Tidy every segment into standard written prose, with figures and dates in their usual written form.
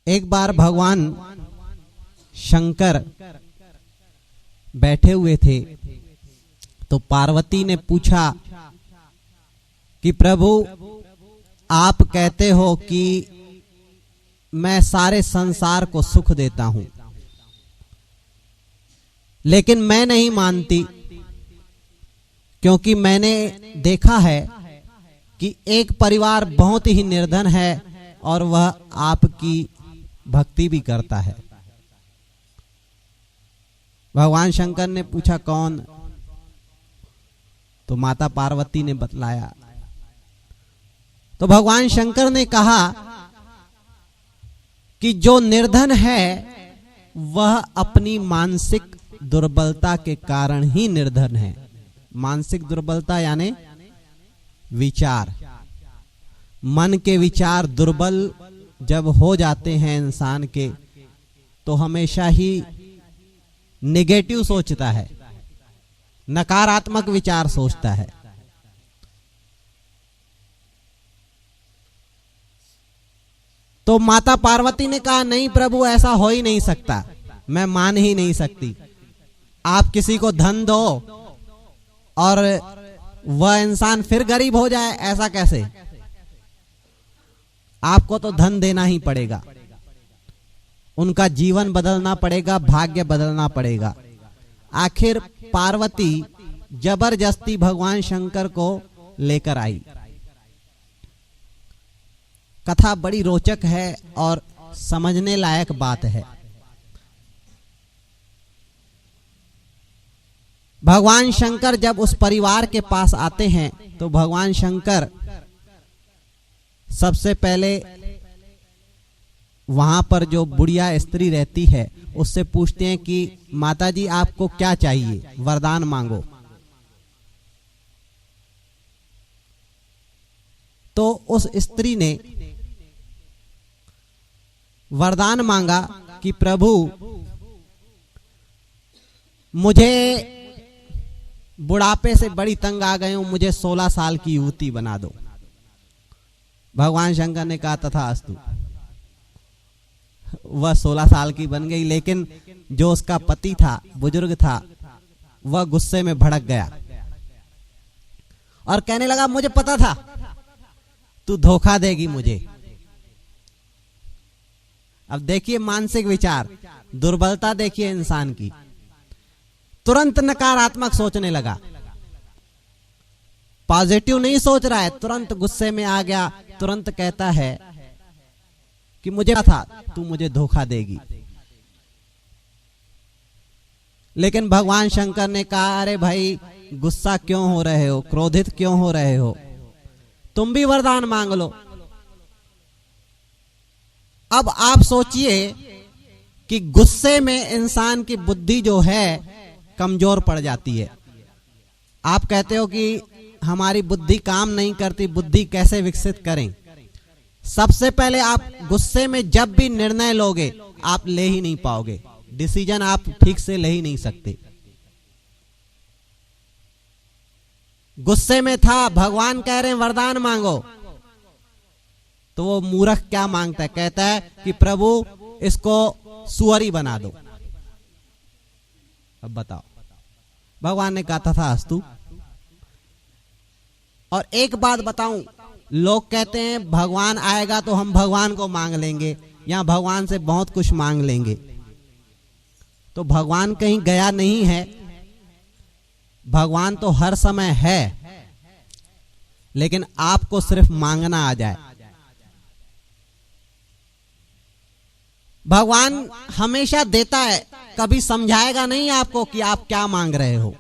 एक बार भगवान शंकर बैठे हुए थे तो पार्वती ने पूछा कि प्रभु आप कहते हो कि मैं सारे संसार को सुख देता हूं, लेकिन मैं नहीं मानती, क्योंकि मैंने देखा है कि एक परिवार बहुत ही निर्धन है और वह आपकी भक्ति भी करता है। भगवान शंकर ने पूछा कौन? तो माता पार्वती ने बतलाया। तो भगवान शंकर ने कहा कि जो निर्धन है वह अपनी मानसिक दुर्बलता के कारण ही निर्धन है। मानसिक दुर्बलता यानी विचार, मन के विचार दुर्बल जब हो जाते हैं इंसान के, तो हमेशा ही नेगेटिव सोचता है, नकारात्मक विचार सोचता है। तो माता पार्वती ने कहा नहीं प्रभु, ऐसा हो ही नहीं सकता, मैं मान ही नहीं सकती। आप किसी को धन दो और वह इंसान फिर गरीब हो जाए, ऐसा कैसे? आपको तो धन देना ही पड़ेगा, उनका जीवन बदलना पड़ेगा, भाग्य बदलना पड़ेगा। आखिर पार्वती जबरदस्ती भगवान शंकर को लेकर आई। कथा बड़ी रोचक है और समझने लायक बात है। भगवान शंकर जब उस परिवार के पास आते हैं तो भगवान शंकर सबसे पहले वहां पर जो बुढ़िया स्त्री रहती है उससे पूछते हैं कि माताजी आपको क्या चाहिए, वरदान मांगो। तो उस स्त्री ने वरदान मांगा कि प्रभु मुझे बुढ़ापे से बड़ी तंग आ गए हूं, मुझे 16 साल की युवती बना दो। भगवान शंकर ने कहा तथास्तु। वह 16 साल की बन गई, लेकिन जो उसका पति था, बुजुर्ग था, वह गुस्से में भड़क गया और कहने लगा मुझे पता था तू धोखा देगी मुझे। अब देखिए मानसिक विचार, दुर्बलता देखिए इंसान की। तुरंत नकारात्मक सोचने लगा, पॉजिटिव नहीं सोच रहा है, तुरंत गुस्से में आ गया, तुरंत कहता है कि मुझे था तू मुझे धोखा देगी। लेकिन भगवान शंकर ने कहा अरे भाई गुस्सा क्यों हो रहे हो, क्रोधित क्यों हो रहे हो, तुम भी वरदान मांग लो। अब आप सोचिए कि गुस्से में इंसान की बुद्धि जो है कमजोर पड़ जाती है। आप कहते हो कि हमारी बुद्धि काम नहीं करती, बुद्धि कैसे विकसित करें? सबसे पहले आप गुस्से में जब भी निर्णय लोगे आप ले ही नहीं पाओगे, डिसीजन आप ठीक से ले ही नहीं सकते। गुस्से में था, भगवान कह रहे हैं वरदान मांगो, तो वो मूर्ख क्या मांगता है? कहता है कि प्रभु इसको सुअरी बना दो। अब बताओ, भगवान ने कहा तथास्तु। और एक बात बताऊं, लोग कहते हैं भगवान आएगा तो हम भगवान को मांग लेंगे या भगवान से बहुत कुछ मांग लेंगे। तो भगवान कहीं गया नहीं है, भगवान तो हर समय है, लेकिन आपको सिर्फ मांगना आ जाए। भगवान हमेशा देता है, कभी समझाएगा नहीं आपको कि आप क्या मांग रहे हो।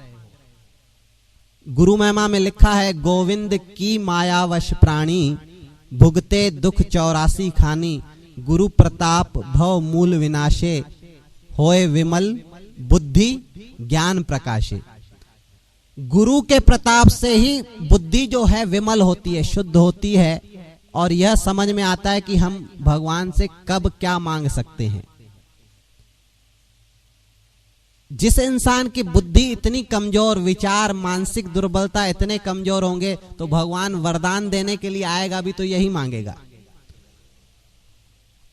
गुरु महिमा में लिखा है गोविंद की माया वश प्राणी, भुगते दुख 84 खानी, गुरु प्रताप भव मूल विनाशे, होए विमल बुद्धि ज्ञान प्रकाशे। गुरु के प्रताप से ही बुद्धि जो है विमल होती है, शुद्ध होती है, और यह समझ में आता है कि हम भगवान से कब क्या मांग सकते हैं। जिस इंसान की बुद्धि इतनी कमजोर, विचार, मानसिक दुर्बलता इतने कमजोर होंगे, तो भगवान वरदान देने के लिए आएगा भी तो यही मांगेगा।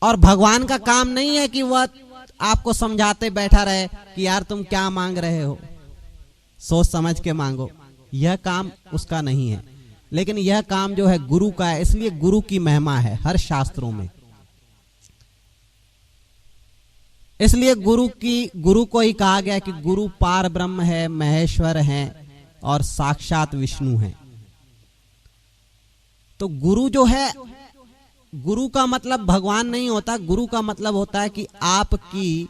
और भगवान का काम नहीं है कि वह आपको समझाते बैठा रहे कि यार तुम क्या मांग रहे हो, सोच समझ के मांगो। यह काम उसका नहीं है, लेकिन यह काम जो है गुरु का है। इसलिए गुरु की महिमा है हर शास्त्रों में। इसलिए गुरु को ही कहा गया कि गुरु पार ब्रह्म है, महेश्वर है और साक्षात विष्णु है। तो गुरु जो है, गुरु का मतलब भगवान नहीं होता। गुरु का मतलब होता है कि आपकी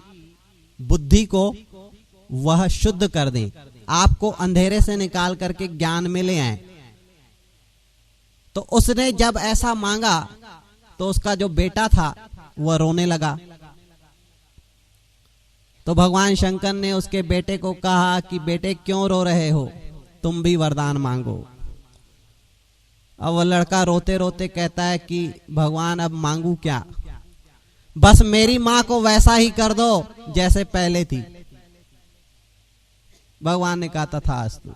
बुद्धि को वह शुद्ध कर दें, आपको अंधेरे से निकाल करके ज्ञान में ले आए। तो उसने जब ऐसा मांगा तो उसका जो बेटा था वह रोने लगा। तो भगवान शंकर ने उसके बेटे को कहा कि बेटे क्यों रो रहे हो, तुम भी वरदान मांगो। अब वह लड़का रोते रोते कहता है कि भगवान अब मांगू क्या, बस मेरी मां को वैसा ही कर दो जैसे पहले थी। भगवान ने कहा तथास्तु।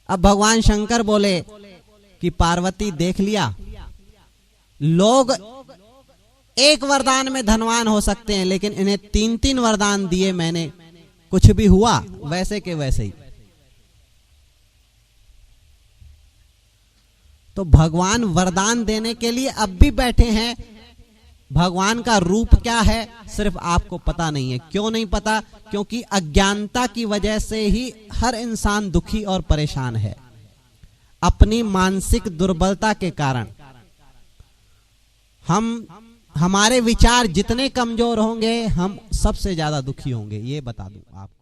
अब भगवान शंकर बोले कि पार्वती देख लिया, लोग एक वरदान में धनवान हो सकते हैं, लेकिन इन्हें 3-3 वरदान दिए मैंने, कुछ भी हुआ वैसे के वैसे ही। तो भगवान वरदान देने के लिए अब भी बैठे हैं। भगवान का रूप क्या है सिर्फ आपको पता नहीं है। क्यों नहीं पता? क्योंकि अज्ञानता की वजह से ही हर इंसान दुखी और परेशान है, अपनी मानसिक दुर्बलता के कारण। हमारे विचार जितने कमजोर होंगे हम सबसे ज्यादा दुखी होंगे, ये बता दूं आपको।